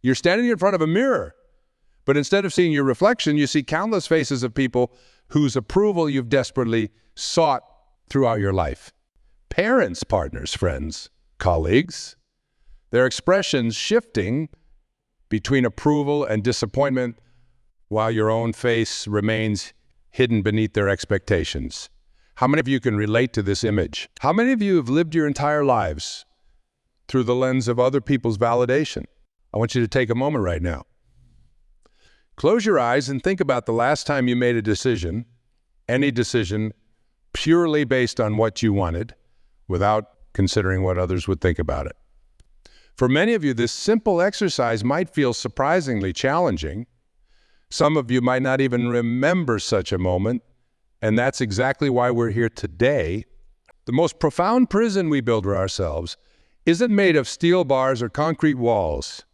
You're standing in front of a mirror, but instead of seeing your reflection, you see countless faces of people whose approval you've desperately sought throughout your life. Parents, partners, friends, colleagues, their expressions shifting between approval and disappointment while your own face remains hidden beneath their expectations. How many of you can relate to this image? How many of you have lived your entire lives through the lens of other people's validation? I want you to take a moment right now. Close your eyes and think about the last time you made a decision, any decision, purely based on what you wanted, without considering what others would think about it. For many of you, this simple exercise might feel surprisingly challenging. Some of you might not even remember such a moment, and that's exactly why we're here today. The most profound prison we build for ourselves isn't made of steel bars or concrete walls.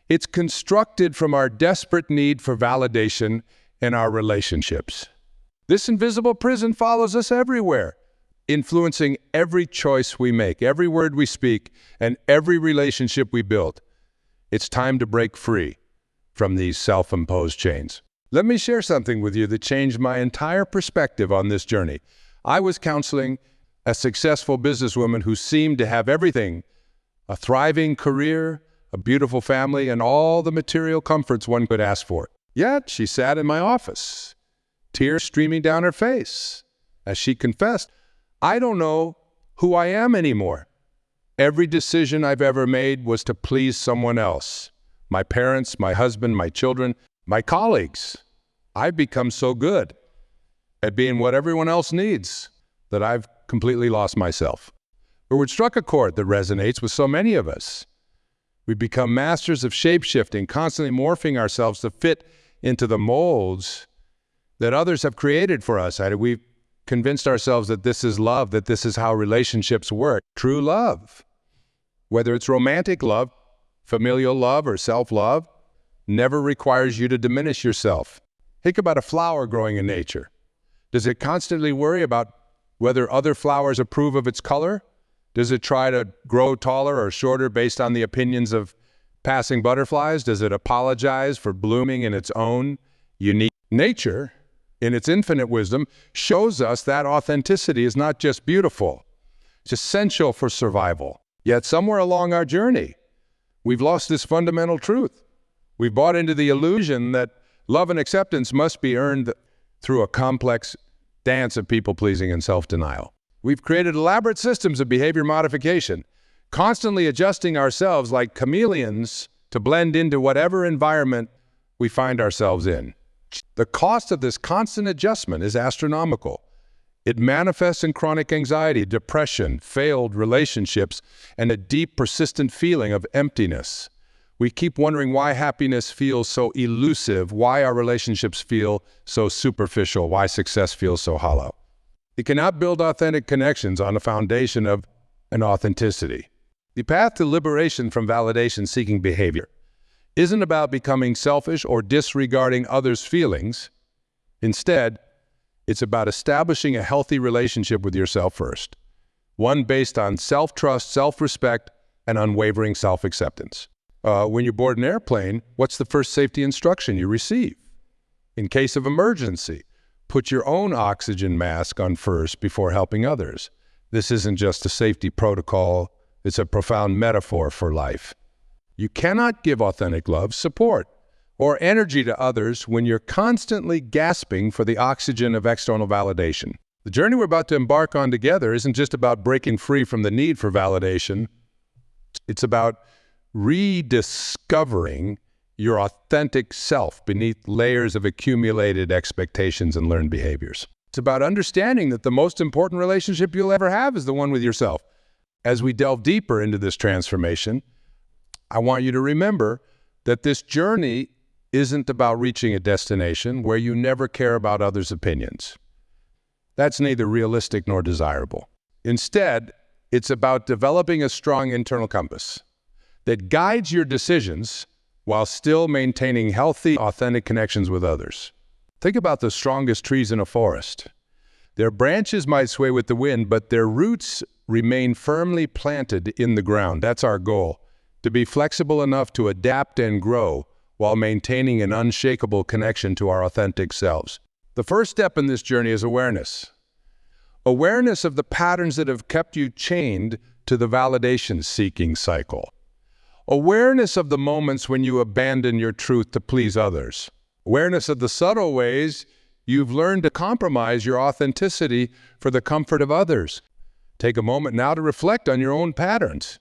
It's constructed from our desperate need for validation in our relationships. This invisible prison follows us everywhere, influencing every choice we make, every word we speak, and every relationship we build. It's time to break free from these self-imposed chains. Let me share something with you that changed my entire perspective on this journey. I was counseling a successful businesswoman who seemed to have everything: a thriving career, a beautiful family, and all the material comforts one could ask for. Yet she sat in my office, tears streaming down her face, as she confessed, "I don't know who I am anymore. Every decision I've ever made was to please someone else. My parents, my husband, my children, my colleagues. I've become so good at being what everyone else needs that I've completely lost myself." The word struck a chord that resonates with so many of us. We become masters of shape-shifting, constantly morphing ourselves to fit into the molds that others have created for us. We've convinced ourselves that this is love, that this is how relationships work. True love, whether it's romantic love, familial love, or self-love, never requires you to diminish yourself. Think about a flower growing in nature. Does it constantly worry about whether other flowers approve of its color? Does it try to grow taller or shorter based on the opinions of passing butterflies? Does it apologize for blooming in its own unique nature? In its infinite wisdom, shows us that authenticity is not just beautiful, it's essential for survival. Yet somewhere along our journey, we've lost this fundamental truth. We've bought into the illusion that love and acceptance must be earned through a complex dance of people-pleasing and self-denial. We've created elaborate systems of behavior modification, constantly adjusting ourselves like chameleons to blend into whatever environment we find ourselves in. The cost of this constant adjustment is astronomical. It manifests in chronic anxiety, depression, failed relationships, and a deep, persistent feeling of emptiness. We keep wondering why happiness feels so elusive, why our relationships feel so superficial, why success feels so hollow. You cannot build authentic connections on a foundation of an authenticity. The path to liberation from validation-seeking behavior isn't about becoming selfish or disregarding others' feelings. Instead, it's about establishing a healthy relationship with yourself first, one based on self-trust, self-respect, and unwavering self-acceptance. When you board an airplane, what's the first safety instruction you receive? In case of emergency, put your own oxygen mask on first before helping others. This isn't just a safety protocol, it's a profound metaphor for life. You cannot give authentic love, support, or energy to others when you're constantly gasping for the oxygen of external validation. The journey we're about to embark on together isn't just about breaking free from the need for validation. It's about rediscovering your authentic self beneath layers of accumulated expectations and learned behaviors. It's about understanding that the most important relationship you'll ever have is the one with yourself. As we delve deeper into this transformation, I want you to remember that this journey isn't about reaching a destination where you never care about others' opinions. That's neither realistic nor desirable. Instead, it's about developing a strong internal compass that guides your decisions while still maintaining healthy, authentic connections with others. Think about the strongest trees in a forest. Their branches might sway with the wind, but their roots remain firmly planted in the ground. That's our goal. to be flexible enough to adapt and grow while maintaining an unshakable connection to our authentic selves. The first step in this journey is awareness. Awareness of the patterns that have kept you chained to the validation-seeking cycle. Awareness of the moments when you abandon your truth to please others. Awareness of the subtle ways you've learned to compromise your authenticity for the comfort of others. Take a moment now to reflect on your own patterns.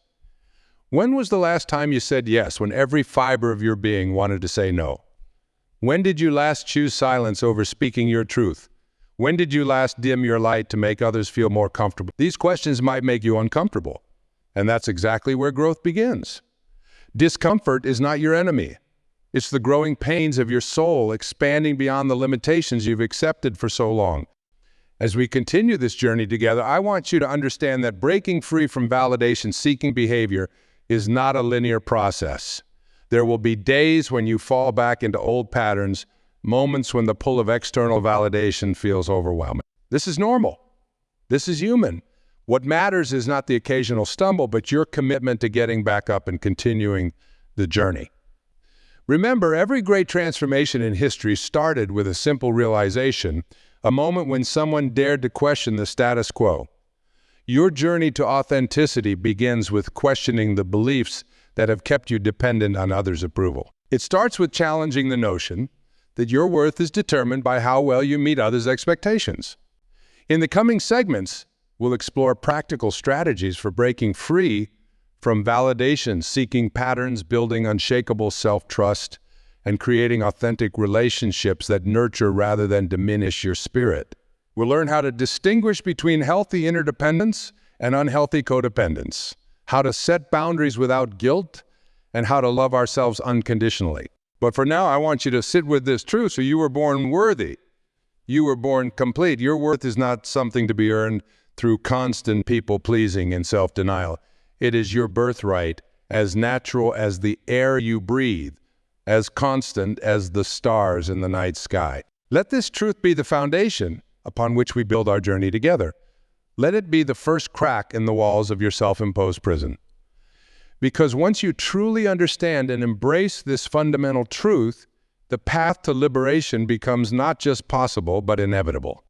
When was the last time you said yes when every fiber of your being wanted to say no? When did you last choose silence over speaking your truth? When did you last dim your light to make others feel more comfortable? These questions might make you uncomfortable, and that's exactly where growth begins. Discomfort is not your enemy. It's the growing pains of your soul expanding beyond the limitations you've accepted for so long. As we continue this journey together, I want you to understand that breaking free from validation-seeking behavior is not a linear process. There will be days when you fall back into old patterns, moments when the pull of external validation feels overwhelming. This is normal. This is human. What matters is not the occasional stumble, but your commitment to getting back up and continuing the journey. Remember, every great transformation in history started with a simple realization, a moment when someone dared to question the status quo. Your journey to authenticity begins with questioning the beliefs that have kept you dependent on others' approval. It starts with challenging the notion that your worth is determined by how well you meet others' expectations. In the coming segments, we'll explore practical strategies for breaking free from validation-seeking patterns, building unshakable self-trust, and creating authentic relationships that nurture rather than diminish your spirit. We'll learn how to distinguish between healthy interdependence and unhealthy codependence, how to set boundaries without guilt, and how to love ourselves unconditionally. But for now, I want you to sit with this truth. So you were born worthy. You were born complete. Your worth is not something to be earned through constant people-pleasing and self-denial. It is your birthright, as natural as the air you breathe, as constant as the stars in the night sky. Let this truth be the foundation upon which we build our journey together. Let it be the first crack in the walls of your self-imposed prison. Because once you truly understand and embrace this fundamental truth, the path to liberation becomes not just possible, but inevitable.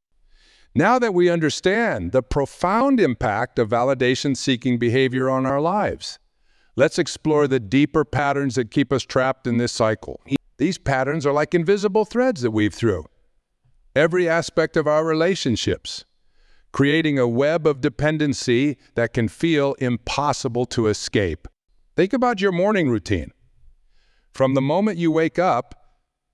Now that we understand the profound impact of validation-seeking behavior on our lives, let's explore the deeper patterns that keep us trapped in this cycle. These patterns are like invisible threads that weave through every aspect of our relationships, creating a web of dependency that can feel impossible to escape. Think about your morning routine. From the moment you wake up,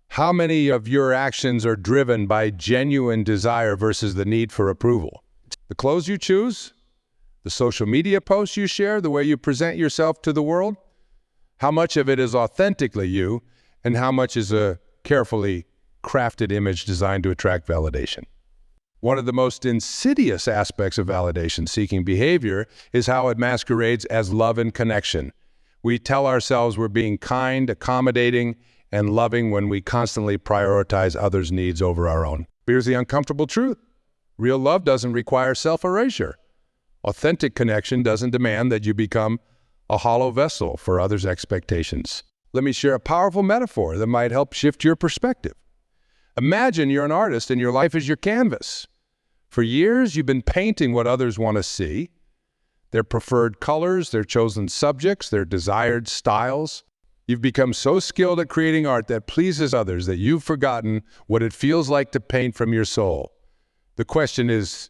how many of your actions are driven by genuine desire versus the need for approval? The clothes you choose, the social media posts you share, the way you present yourself to the world? How much of it is authentically you, and how much is a carefully crafted image designed to attract validation? One of the most insidious aspects of validation-seeking behavior is how it masquerades as love and connection. We tell ourselves we're being kind, accommodating, and loving when we constantly prioritize others' needs over our own. Here's the uncomfortable truth. Real love doesn't require self-erasure. Authentic connection doesn't demand that you become a hollow vessel for others' expectations. Let me share a powerful metaphor that might help shift your perspective. Imagine you're an artist and your life is your canvas. For years, you've been painting what others want to see, their preferred colors, their chosen subjects, their desired styles. You've become so skilled at creating art that pleases others that you've forgotten what it feels like to paint from your soul. The question is,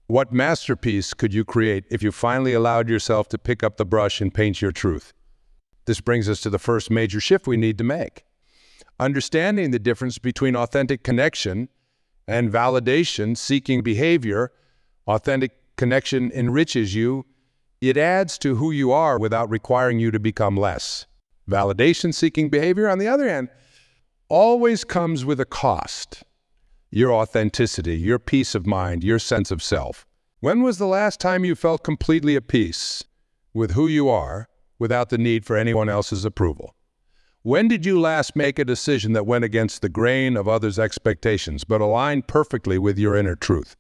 what masterpiece could you create if you finally allowed yourself to pick up the brush and paint your truth? This brings us to the first major shift we need to make. Understanding the difference between authentic connection and validation-seeking behavior. Authentic connection enriches you. It adds to who you are without requiring you to become less. Validation-seeking behavior, on the other hand, always comes with a cost. Your authenticity, your peace of mind, your sense of self. When was the last time you felt completely at peace with who you are without the need for anyone else's approval? When did you last make a decision that went against the grain of others' expectations but aligned perfectly with your inner truth?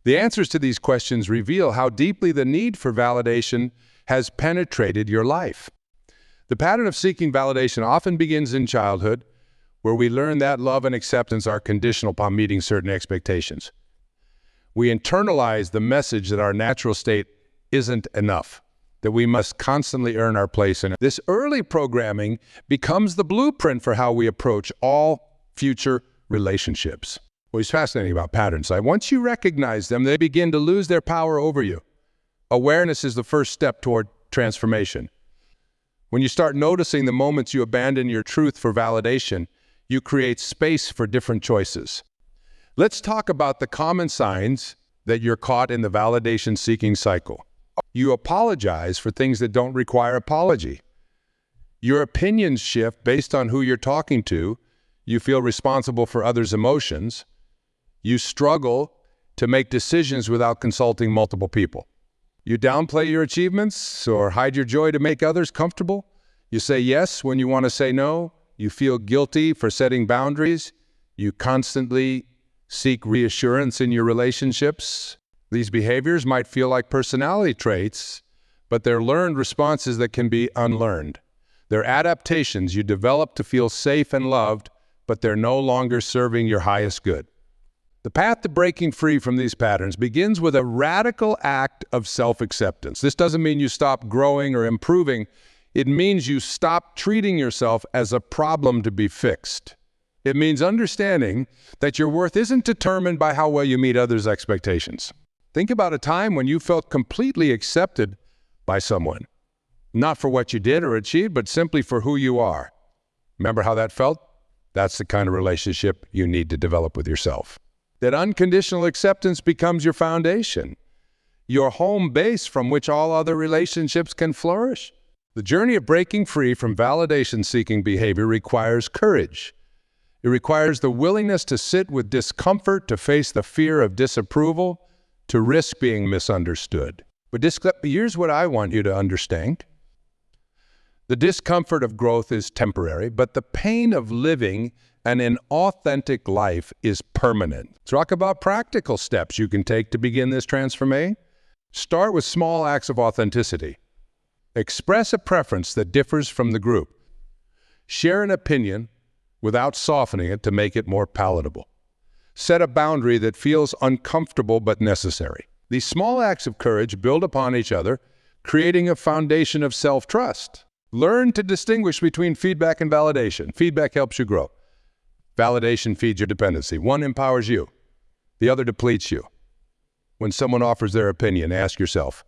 The answers to these questions reveal how deeply the need for validation has penetrated your life. The pattern of seeking validation often begins in childhood, where we learn that love and acceptance are conditional upon meeting certain expectations. We internalize the message that our natural state isn't enough, that we must constantly earn our place in it. This early programming becomes the blueprint for how we approach all future relationships. What's fascinating about patterns, once you recognize them, they begin to lose their power over you. Awareness is the first step toward transformation. When you start noticing the moments you abandon your truth for validation, you create space for different choices. Let's talk about the common signs that you're caught in the validation-seeking cycle. You apologize for things that don't require apology. Your opinions shift based on who you're talking to. You feel responsible for others' emotions. You struggle to make decisions without consulting multiple people. You downplay your achievements or hide your joy to make others comfortable. You say yes when you want to say no. You feel guilty for setting boundaries. You constantly seek reassurance in your relationships. These behaviors might feel like personality traits, but they're learned responses that can be unlearned. They're adaptations you develop to feel safe and loved, but they're no longer serving your highest good. The path to breaking free from these patterns begins with a radical act of self-acceptance. This doesn't mean you stop growing or improving. It means you stop treating yourself as a problem to be fixed. It means understanding that your worth isn't determined by how well you meet others' expectations. Think about a time when you felt completely accepted by someone, not for what you did or achieved, but simply for who you are. Remember how that felt? That's the kind of relationship you need to develop with yourself. That unconditional acceptance becomes your foundation, your home base from which all other relationships can flourish. The journey of breaking free from validation-seeking behavior requires courage. It requires the willingness to sit with discomfort, to face the fear of disapproval, to risk being misunderstood. But here's what I want you to understand. The discomfort of growth is temporary, but the pain of living an inauthentic life is permanent. Talk about practical steps you can take to begin this transformation. Start with small acts of authenticity. Express a preference that differs from the group. Share an opinion without softening it to make it more palatable. Set a boundary that feels uncomfortable but necessary. These small acts of courage build upon each other, creating a foundation of self-trust. Learn to distinguish between feedback and validation. Feedback helps you grow. Validation feeds your dependency. One empowers you. The other depletes you. When someone offers their opinion, ask yourself,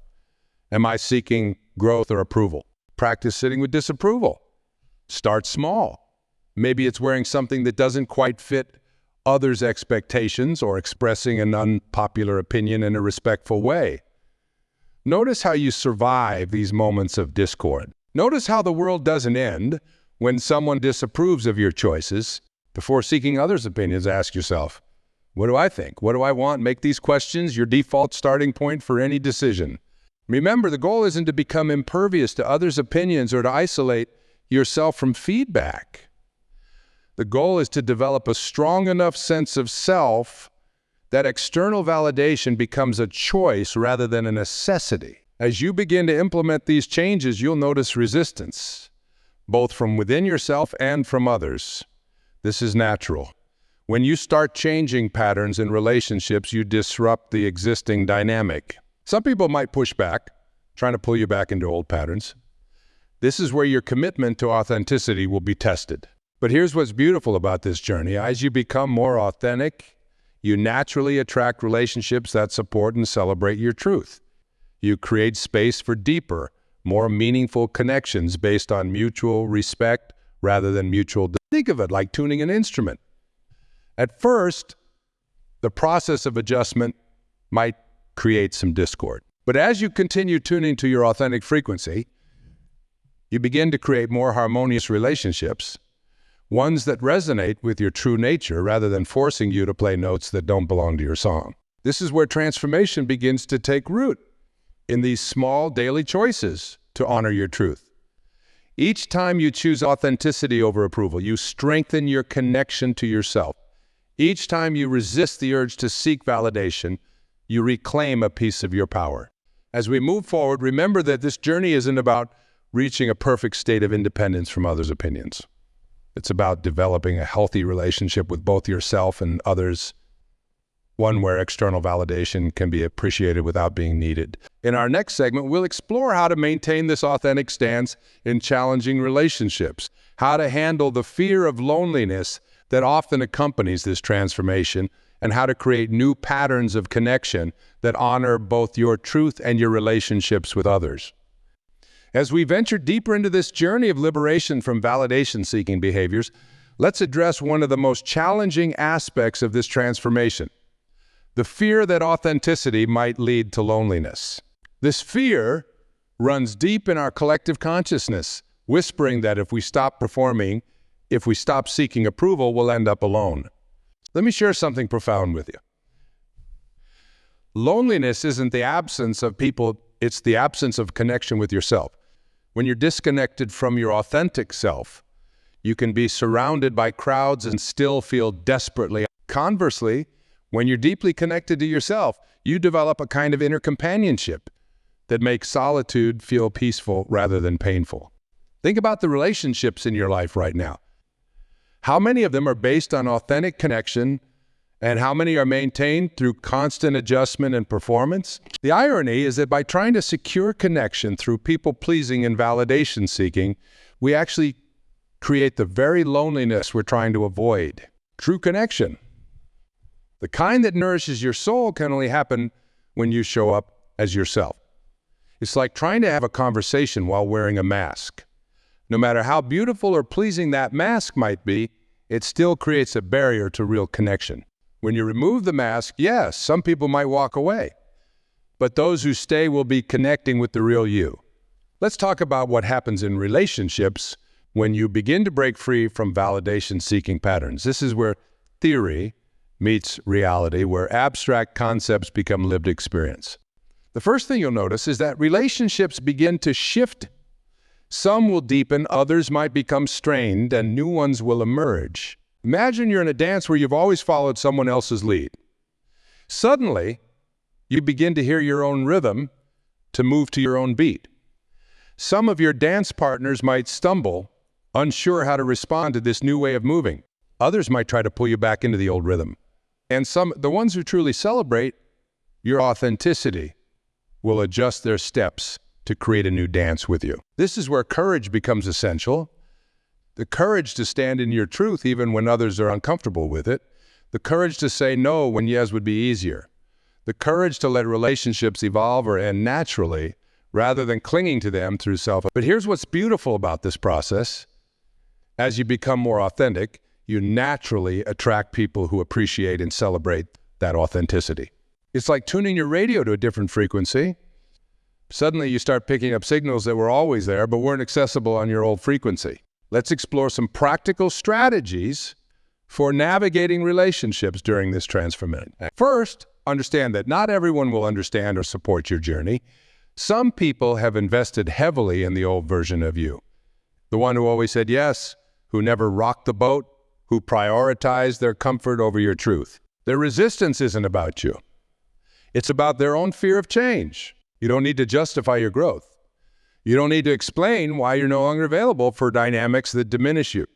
am I seeking growth or approval? Practice sitting with disapproval. Start small. Maybe it's wearing something that doesn't quite fit others' expectations or expressing an unpopular opinion in a respectful way. Notice how you survive these moments of discord. Notice how the world doesn't end when someone disapproves of your choices. Before seeking others' opinions, ask yourself, what do I think? What do I want? Make these questions your default starting point for any decision. Remember, the goal isn't to become impervious to others' opinions or to isolate yourself from feedback. The goal is to develop a strong enough sense of self that external validation becomes a choice rather than a necessity. As you begin to implement these changes, you'll notice resistance, both from within yourself and from others. This is natural. When you start changing patterns in relationships, you disrupt the existing dynamic. Some people might push back, trying to pull you back into old patterns. This is where your commitment to authenticity will be tested. But here's what's beautiful about this journey. As you become more authentic, you naturally attract relationships that support and celebrate your truth. You create space for deeper, more meaningful connections based on mutual respect rather than mutual. Think of it like tuning an instrument. At first, the process of adjustment might create some discord. But as you continue tuning to your authentic frequency, you begin to create more harmonious relationships, ones that resonate with your true nature rather than forcing you to play notes that don't belong to your song. This is where transformation begins to take root, in these small daily choices to honor your truth. Each time you choose authenticity over approval, you strengthen your connection to yourself. Each time you resist the urge to seek validation, you reclaim a piece of your power. As we move forward, remember that this journey isn't about reaching a perfect state of independence from others' opinions. It's about developing a healthy relationship with both yourself and others, one where external validation can be appreciated without being needed. In our next segment, we'll explore how to maintain this authentic stance in challenging relationships, how to handle the fear of loneliness that often accompanies this transformation, and how to create new patterns of connection that honor both your truth and your relationships with others. As we venture deeper into this journey of liberation from validation-seeking behaviors, let's address one of the most challenging aspects of this transformation: the fear that authenticity might lead to loneliness. This fear runs deep in our collective consciousness, whispering that if we stop performing, if we stop seeking approval, we'll end up alone. Let me share something profound with you. Loneliness isn't the absence of people, it's the absence of connection with yourself. When you're disconnected from your authentic self, you can be surrounded by crowds and still feel desperately. Conversely, when you're deeply connected to yourself, you develop a kind of inner companionship that makes solitude feel peaceful rather than painful. Think about the relationships in your life right now. How many of them are based on authentic connection, and how many are maintained through constant adjustment and performance? The irony is that by trying to secure connection through people-pleasing and validation-seeking, we actually create the very loneliness we're trying to avoid. True connection, the kind that nourishes your soul, can only happen when you show up as yourself. It's like trying to have a conversation while wearing a mask. No matter how beautiful or pleasing that mask might be, it still creates a barrier to real connection. When you remove the mask, yes, some people might walk away, but those who stay will be connecting with the real you. Let's talk about what happens in relationships when you begin to break free from validation-seeking patterns. This is where theory meets reality, where abstract concepts become lived experience. The first thing you'll notice is that relationships begin to shift. Some will deepen, others might become strained, and new ones will emerge. Imagine you're in a dance where you've always followed someone else's lead. Suddenly, you begin to hear your own rhythm to move to your own beat. Some of your dance partners might stumble, unsure how to respond to this new way of moving. Others might try to pull you back into the old rhythm. And the ones who truly celebrate your authenticity, will adjust their steps to create a new dance with you. This is where courage becomes essential. The courage to stand in your truth even when others are uncomfortable with it. The courage to say no when yes would be easier. The courage to let relationships evolve or end naturally rather than clinging to them through self. But here's what's beautiful about this process. As you become more authentic, you naturally attract people who appreciate and celebrate that authenticity. It's like tuning your radio to a different frequency. Suddenly you start picking up signals that were always there but weren't accessible on your old frequency. Let's explore some practical strategies for navigating relationships during this transformation. First, understand that not everyone will understand or support your journey. Some people have invested heavily in the old version of you. The one who always said yes, who never rocked the boat, who prioritized their comfort over your truth. Their resistance isn't about you. It's about their own fear of change. You don't need to justify your growth. You don't need to explain why you're no longer available for dynamics that diminish you.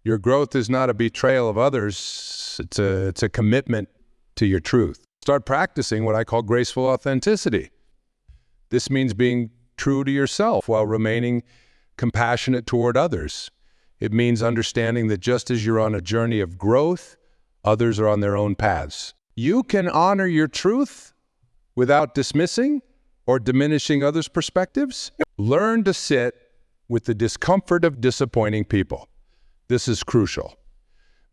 Your growth is not a betrayal of others. It's a commitment to your truth. Start practicing what I call graceful authenticity. This means being true to yourself while remaining compassionate toward others. It means understanding that just as you're on a journey of growth, others are on their own paths. You can honor your truth without dismissing or diminishing others' perspectives. Learn to sit with the discomfort of disappointing people. This is crucial.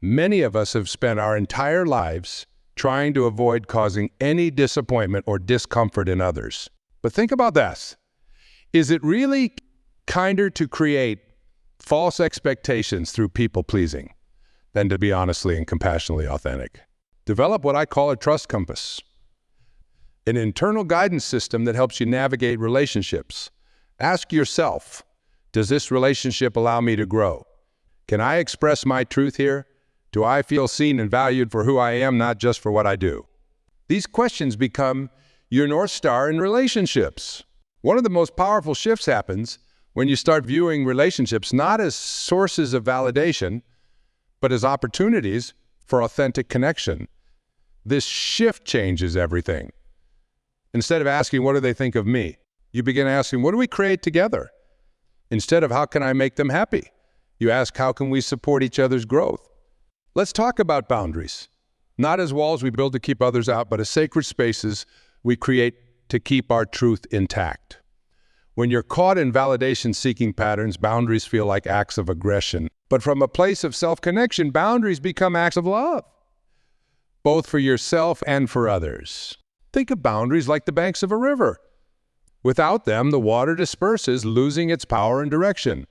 Many of us have spent our entire lives trying to avoid causing any disappointment or discomfort in others. But think about this. Is it really kinder to create false expectations through people-pleasing than to be honestly and compassionately authentic? Develop what I call a trust compass, an internal guidance system that helps you navigate relationships. Ask yourself, does this relationship allow me to grow? Can I express my truth here? Do I feel seen and valued for who I am, not just for what I do? These questions become your North Star in relationships. One of the most powerful shifts happens When you start viewing relationships not as sources of validation, but as opportunities for authentic connection, this shift changes everything. Instead of asking, what do they think of me? You begin asking, what do we create together? Instead of, how can I make them happy? You ask, how can we support each other's growth? Let's talk about boundaries. Not as walls we build to keep others out, but as sacred spaces we create to keep our truth intact. When you're caught in validation-seeking patterns, boundaries feel like acts of aggression. But from a place of self-connection, boundaries become acts of love, both for yourself and for others. Think of boundaries like the banks of a river. Without them, the water disperses, losing its power and direction.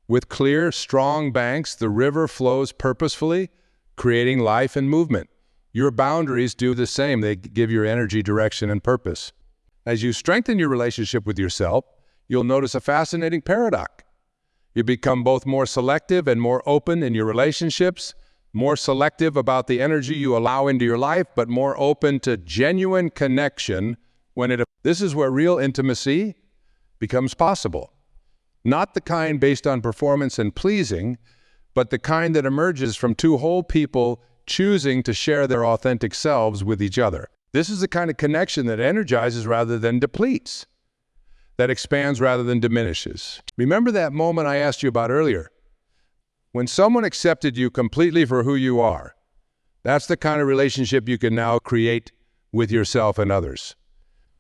With clear, strong banks, the river flows purposefully, creating life and movement. Your boundaries do the same. They give your energy direction and purpose. As you strengthen your relationship with yourself, you'll notice a fascinating paradox. You become both more selective and more open in your relationships, more selective about the energy you allow into your life, but more open to genuine connection This is where real intimacy becomes possible. Not the kind based on performance and pleasing, but the kind that emerges from two whole people choosing to share their authentic selves with each other. This is the kind of connection that energizes rather than depletes, that expands rather than diminishes. Remember that moment I asked you about earlier? When someone accepted you completely for who you are, that's the kind of relationship you can now create with yourself and others.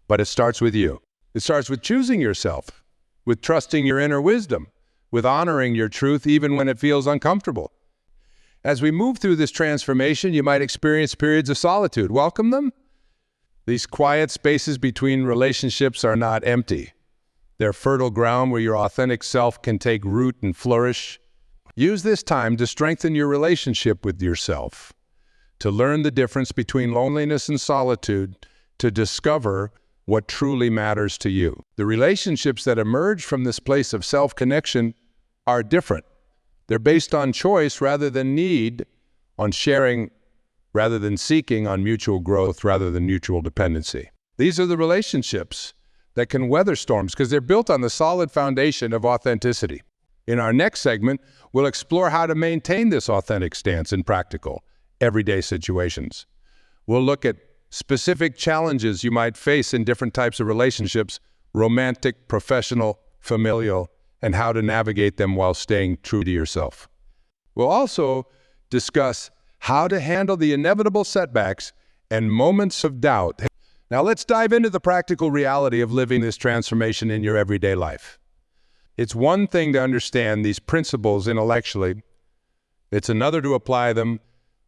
But it starts with you. It starts with choosing yourself, with trusting your inner wisdom, with honoring your truth even when it feels uncomfortable. As we move through this transformation, you might experience periods of solitude. Welcome them. These quiet spaces between relationships are not empty. They're fertile ground where your authentic self can take root and flourish. Use this time to strengthen your relationship with yourself, to learn the difference between loneliness and solitude, to discover what truly matters to you. The relationships that emerge from this place of self-connection are different. They're based on choice rather than need, on sharing rather than seeking, on mutual growth rather than mutual dependency. These are the relationships that can weather storms because they're built on the solid foundation of authenticity. In our next segment, we'll explore how to maintain this authentic stance in practical, everyday situations. We'll look at specific challenges you might face in different types of relationships, romantic, professional, familial, and how to navigate them while staying true to yourself. We'll also discuss how to handle the inevitable setbacks and moments of doubt. Now let's dive into the practical reality of living this transformation in your everyday life. It's one thing to understand these principles intellectually. It's another to apply them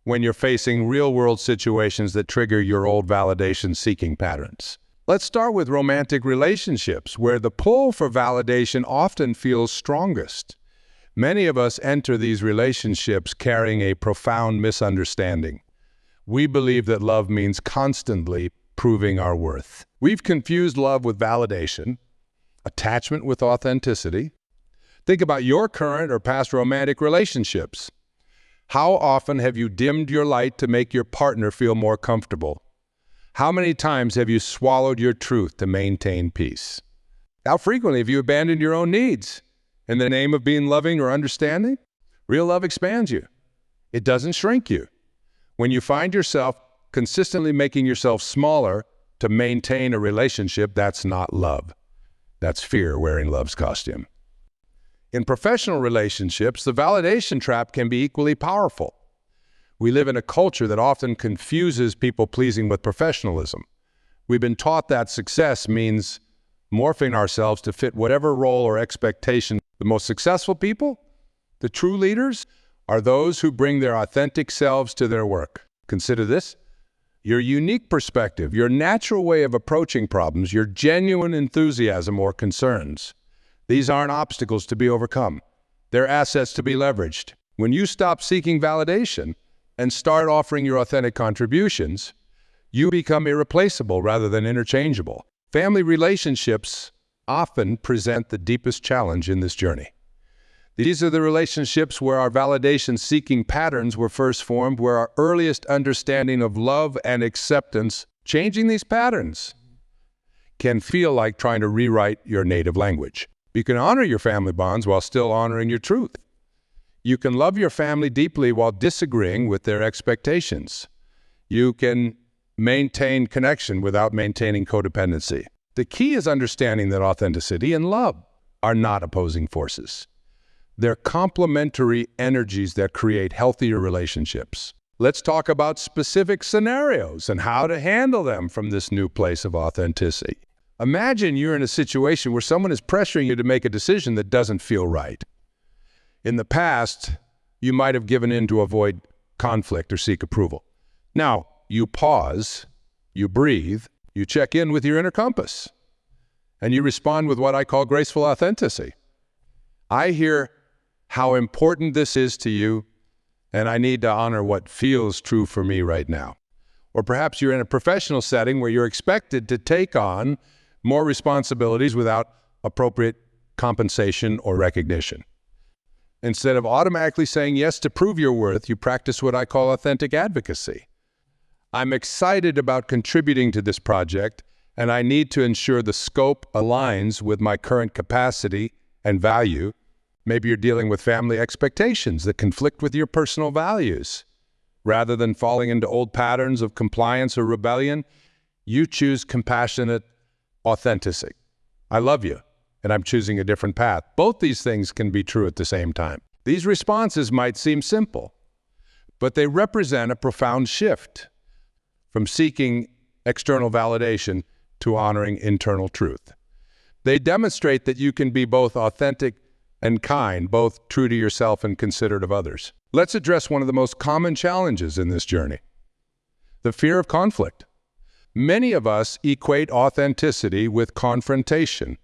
when you're facing real-world situations that trigger your old validation-seeking patterns. Let's start with romantic relationships, where the pull for validation often feels strongest. Many of us enter these relationships carrying a profound misunderstanding. We believe that love means constantly proving our worth. We've confused love with validation, attachment with authenticity. Think about your current or past romantic relationships. How often have you dimmed your light to make your partner feel more comfortable? How many times have you swallowed your truth to maintain peace? How frequently have you abandoned your own needs in the name of being loving or understanding? Real love expands you. It doesn't shrink you. When you find yourself consistently making yourself smaller to maintain a relationship, that's not love. That's fear wearing love's costume. In professional relationships, the validation trap can be equally powerful. We live in a culture that often confuses people-pleasing with professionalism. We've been taught that success means morphing ourselves to fit whatever role or expectation. The most successful people, the true leaders, are those who bring their authentic selves to their work. Consider this: your unique perspective, your natural way of approaching problems, your genuine enthusiasm or concerns. These aren't obstacles to be overcome. They're assets to be leveraged. When you stop seeking validation and start offering your authentic contributions, you become irreplaceable rather than interchangeable. Family relationships often present the deepest challenge in this journey. These are the relationships where our validation-seeking patterns were first formed, where our earliest understanding of love and acceptance. Changing these patterns can feel like trying to rewrite your native language. You can honor your family bonds while still honoring your truth. You can love your family deeply while disagreeing with their expectations. You can maintain connection without maintaining codependency. The key is understanding that authenticity and love are not opposing forces. They're complementary energies that create healthier relationships. Let's talk about specific scenarios and how to handle them from this new place of authenticity. Imagine you're in a situation where someone is pressuring you to make a decision that doesn't feel right. In the past, you might have given in to avoid conflict or seek approval. Now, you pause, you breathe, you check in with your inner compass, and you respond with what I call graceful authenticity. I hear how important this is to you, and I need to honor what feels true for me right now. Or perhaps you're in a professional setting where you're expected to take on more responsibilities without appropriate compensation or recognition. Instead of automatically saying yes to prove your worth, you practice what I call authentic advocacy. I'm excited about contributing to this project, and I need to ensure the scope aligns with my current capacity and value. Maybe you're dealing with family expectations that conflict with your personal values. Rather than falling into old patterns of compliance or rebellion, you choose compassionate authenticity. I love you, and I'm choosing a different path. Both these things can be true at the same time. These responses might seem simple, but they represent a profound shift from seeking external validation to honoring internal truth. They demonstrate that you can be both authentic and kind, both true to yourself and considerate of others. Let's address one of the most common challenges in this journey: the fear of conflict. Many of us equate authenticity with confrontation,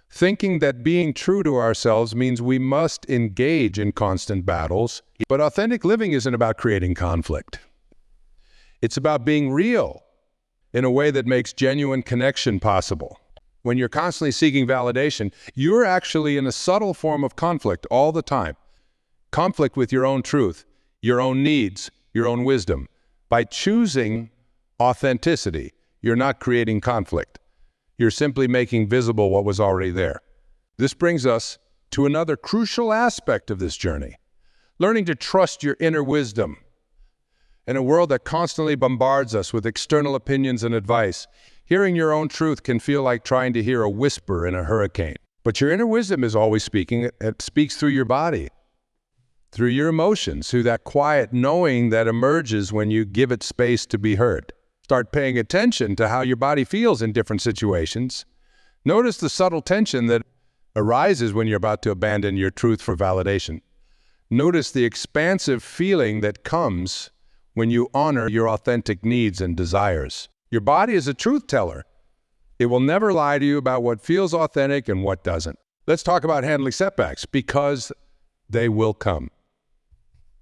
thinking that being true to ourselves means we must engage in constant battles. But authentic living isn't about creating conflict. It's about being real in a way that makes genuine connection possible. When you're constantly seeking validation, you're actually in a subtle form of conflict all the time. Conflict with your own truth, your own needs, your own wisdom. By choosing authenticity, you're not creating conflict. You're simply making visible what was already there. This brings us to another crucial aspect of this journey: learning to trust your inner wisdom. In a world that constantly bombards us with external opinions and advice, hearing your own truth can feel like trying to hear a whisper in a hurricane. But your inner wisdom is always speaking. It speaks through your body, through your emotions, through that quiet knowing that emerges when you give it space to be heard. Start paying attention to how your body feels in different situations. Notice the subtle tension that arises when you're about to abandon your truth for validation. Notice the expansive feeling that comes when you honor your authentic needs and desires. Your body is a truth teller. It will never lie to you about what feels authentic and what doesn't. Let's talk about handling setbacks, because they will come.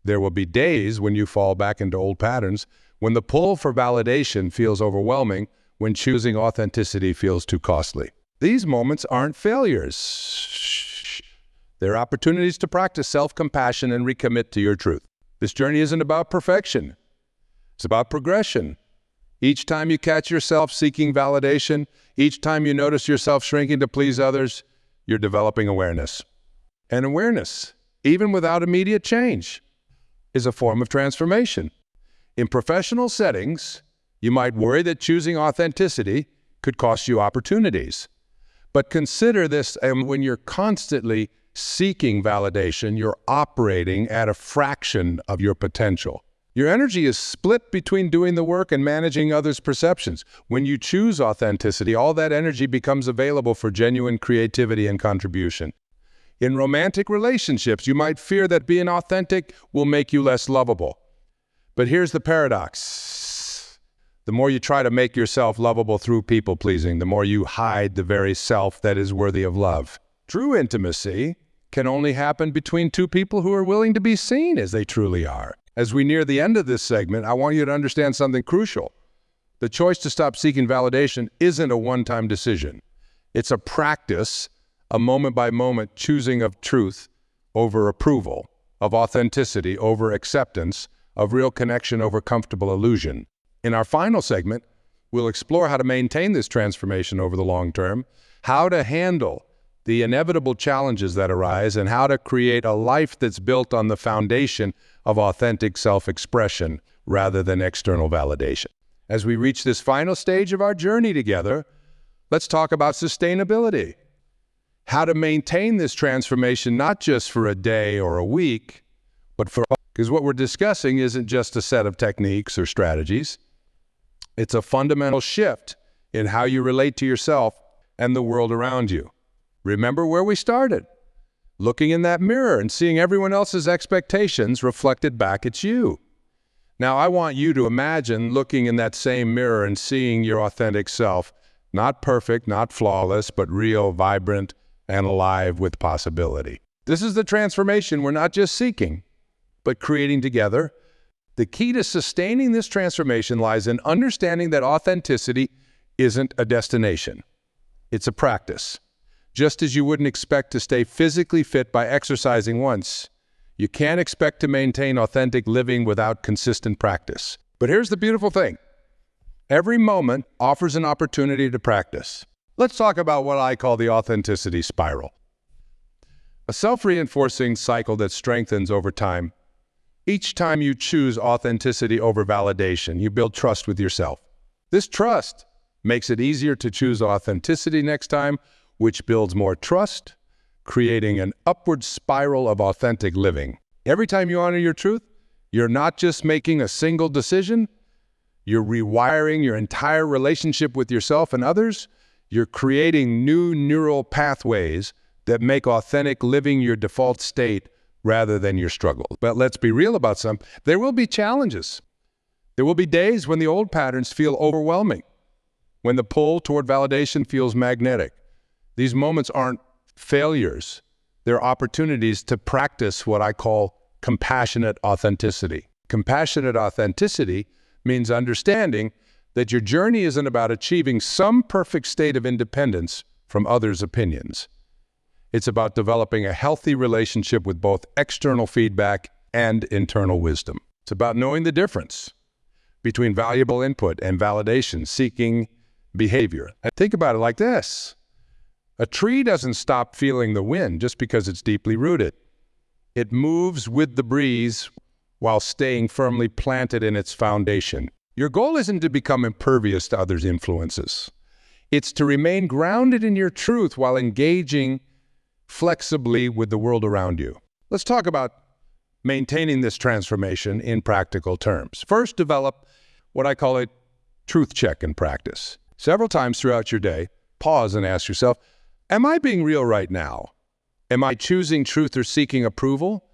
There will be days when you fall back into old patterns, when the pull for validation feels overwhelming, when choosing authenticity feels too costly. These moments aren't failures. They're opportunities to practice self-compassion and recommit to your truth. This journey isn't about perfection. It's about progression. Each time you catch yourself seeking validation, each time you notice yourself shrinking to please others, you're developing awareness. And awareness, even without immediate change, is a form of transformation. In professional settings, you might worry that choosing authenticity could cost you opportunities. But consider this: when you're constantly seeking validation, you're operating at a fraction of your potential. Your energy is split between doing the work and managing others' perceptions. When you choose authenticity, all that energy becomes available for genuine creativity and contribution. In romantic relationships, you might fear that being authentic will make you less lovable. But here's the paradox. The more you try to make yourself lovable through people-pleasing, the more you hide the very self that is worthy of love. True intimacy can only happen between two people who are willing to be seen as they truly are. As we near the end of this segment, I want you to understand something crucial. The choice to stop seeking validation isn't a one-time decision. It's a practice, a moment-by-moment choosing of truth over approval, of authenticity over acceptance, of real connection over comfortable illusion. In our final segment, we'll explore how to maintain this transformation over the long term, how to handle the inevitable challenges that arise, and how to create a life that's built on the foundation of authentic self-expression rather than external validation. As we reach this final stage of our journey together, let's talk about sustainability. How to maintain this transformation not just for a day or a week, but for all. Because what we're discussing isn't just a set of techniques or strategies. It's a fundamental shift in how you relate to yourself and the world around you. Remember where we started, looking in that mirror and seeing everyone else's expectations reflected back at you. Now, I want you to imagine looking in that same mirror and seeing your authentic self, not perfect, not flawless, but real, vibrant, and alive with possibility. This is the transformation we're not just seeking, but creating together. The key to sustaining this transformation lies in understanding that authenticity isn't a destination. It's a practice. Just as you wouldn't expect to stay physically fit by exercising once, you can't expect to maintain authentic living without consistent practice. But here's the beautiful thing. Every moment offers an opportunity to practice. Let's talk about what I call the authenticity spiral. A self-reinforcing cycle that strengthens over time. Each time you choose authenticity over validation, you build trust with yourself. This trust makes it easier to choose authenticity next time, which builds more trust, creating an upward spiral of authentic living. Every time you honor your truth, you're not just making a single decision, you're rewiring your entire relationship with yourself and others. You're creating new neural pathways that make authentic living your default state rather than your struggle. But let's be real about something. There will be challenges. There will be days when the old patterns feel overwhelming, when the pull toward validation feels magnetic. These moments aren't failures. They're opportunities to practice what I call compassionate authenticity. Compassionate authenticity means understanding that your journey isn't about achieving some perfect state of independence from others' opinions. It's about developing a healthy relationship with both external feedback and internal wisdom. It's about knowing the difference between valuable input and validation-seeking behavior. Think about it like this. A tree doesn't stop feeling the wind just because it's deeply rooted. It moves with the breeze while staying firmly planted in its foundation. Your goal isn't to become impervious to others' influences. It's to remain grounded in your truth while engaging flexibly with the world around you. Let's talk about maintaining this transformation in practical terms. First, develop what I call a truth check in practice. Several times throughout your day, pause and ask yourself, am I being real right now? Am I choosing truth or seeking approval?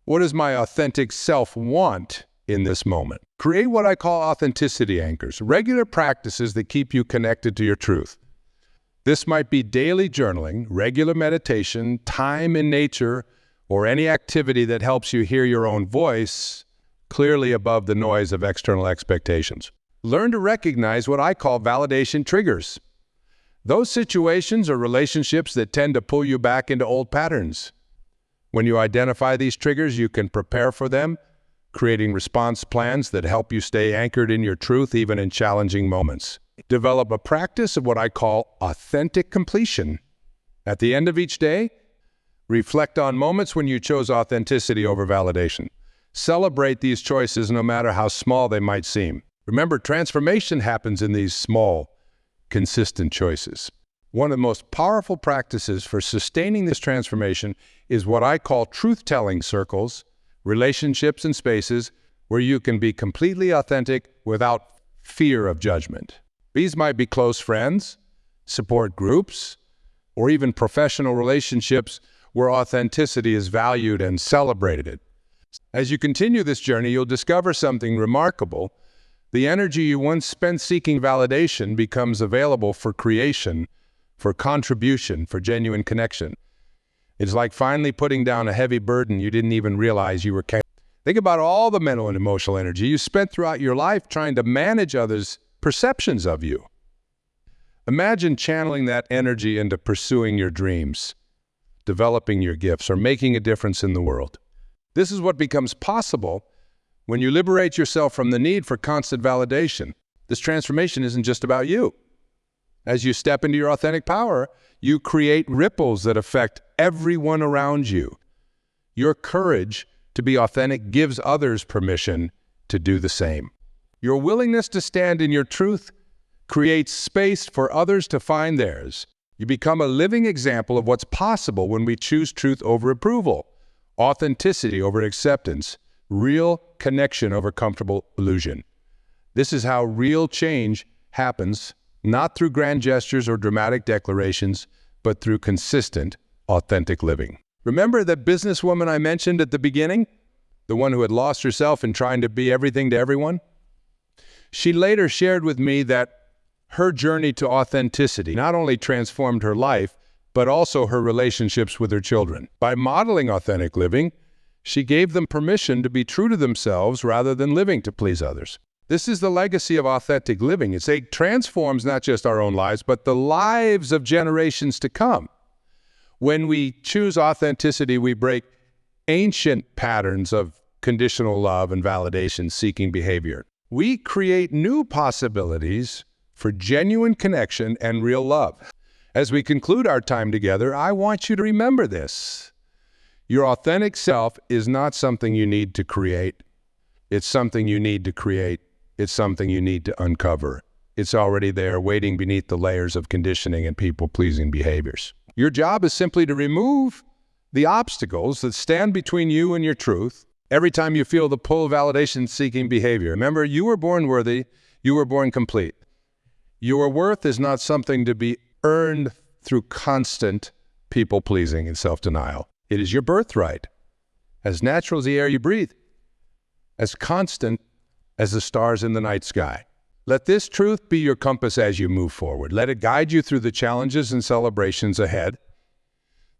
What does my authentic self want in this moment? Create what I call authenticity anchors, regular practices that keep you connected to your truth. This might be daily journaling, regular meditation, time in nature, or any activity that helps you hear your own voice clearly above the noise of external expectations. Learn to recognize what I call validation triggers. Those situations or relationships that tend to pull you back into old patterns. When you identify these triggers, you can prepare for them, creating response plans that help you stay anchored in your truth even in challenging moments. Develop a practice of what I call authentic completion. At the end of each day, reflect on moments when you chose authenticity over validation. Celebrate these choices no matter how small they might seem. Remember, transformation happens in these small, consistent choices. One of the most powerful practices for sustaining this transformation is what I call truth-telling circles, relationships and spaces where you can be completely authentic without fear of judgment. These might be close friends, support groups, or even professional relationships where authenticity is valued and celebrated. As you continue this journey, you'll discover something remarkable. The energy you once spent seeking validation becomes available for creation, for contribution, for genuine connection. It's like finally putting down a heavy burden you didn't even realize you were carrying. Think about all the mental and emotional energy you spent throughout your life trying to manage others' perceptions of you. Imagine channeling that energy into pursuing your dreams, developing your gifts, or making a difference in the world. This is what becomes possible when you liberate yourself from the need for constant validation. This transformation isn't just about you. As you step into your authentic power, you create ripples that affect everyone around you. Your courage to be authentic gives others permission to do the same. Your willingness to stand in your truth creates space for others to find theirs. You become a living example of what's possible when we choose truth over approval, authenticity over acceptance, real connection over comfortable illusion. This is how real change happens, not through grand gestures or dramatic declarations, but through consistent, authentic living. Remember that businesswoman I mentioned at the beginning? The one who had lost herself in trying to be everything to everyone? She later shared with me that her journey to authenticity not only transformed her life, but also her relationships with her children. By modeling authentic living, she gave them permission to be true to themselves rather than living to please others. This is the legacy of authentic living. It transforms not just our own lives, but the lives of generations to come. When we choose authenticity, we break ancient patterns of conditional love and validation-seeking behavior. We create new possibilities for genuine connection and real love. As we conclude our time together, I want you to remember this. Your authentic self is not something you need to create. It's something you need to create. It's something you need to uncover. It's already there, waiting beneath the layers of conditioning and people-pleasing behaviors. Your job is simply to remove the obstacles that stand between you and your truth every time you feel the pull of validation-seeking behavior. Remember, you were born worthy. You were born complete. Your worth is not something to be earned through constant people-pleasing and self-denial. It is your birthright, as natural as the air you breathe, as constant as the stars in the night sky. Let this truth be your compass as you move forward. Let it guide you through the challenges and celebrations ahead.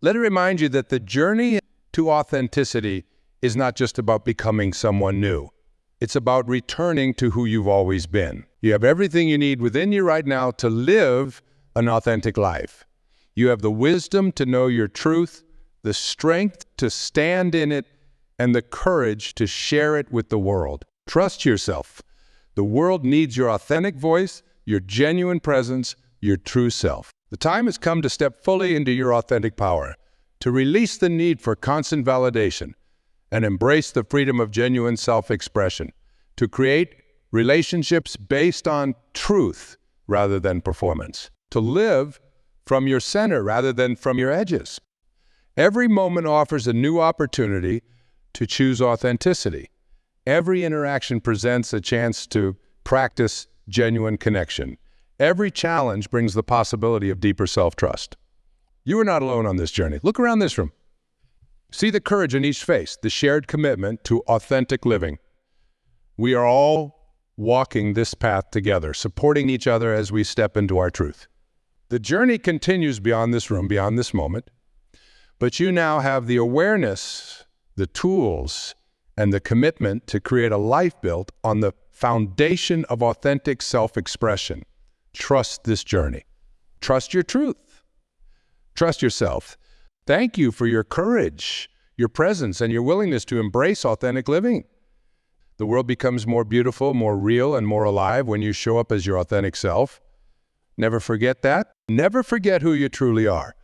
Let it remind you that the journey to authenticity is not just about becoming someone new. It's about returning to who you've always been. You have everything you need within you right now to live an authentic life. You have the wisdom to know your truth, the strength to stand in it, and the courage to share it with the world. Trust yourself. The world needs your authentic voice, your genuine presence, your true self. The time has come to step fully into your authentic power, to release the need for constant validation, and embrace the freedom of genuine self-expression, to create relationships based on truth rather than performance, to live from your center rather than from your edges. Every moment offers a new opportunity to choose authenticity. Every interaction presents a chance to practice genuine connection. Every challenge brings the possibility of deeper self-trust. You are not alone on this journey. Look around this room. See the courage in each face, the shared commitment to authentic living. We are all walking this path together, supporting each other as we step into our truth. The journey continues beyond this room, beyond this moment, but you now have the awareness, the tools, and the commitment to create a life built on the foundation of authentic self-expression. Trust this journey. Trust your truth. Trust yourself. Thank you for your courage, your presence, and your willingness to embrace authentic living. The world becomes more beautiful, more real, and more alive when you show up as your authentic self. Never forget that. Never forget who you truly are.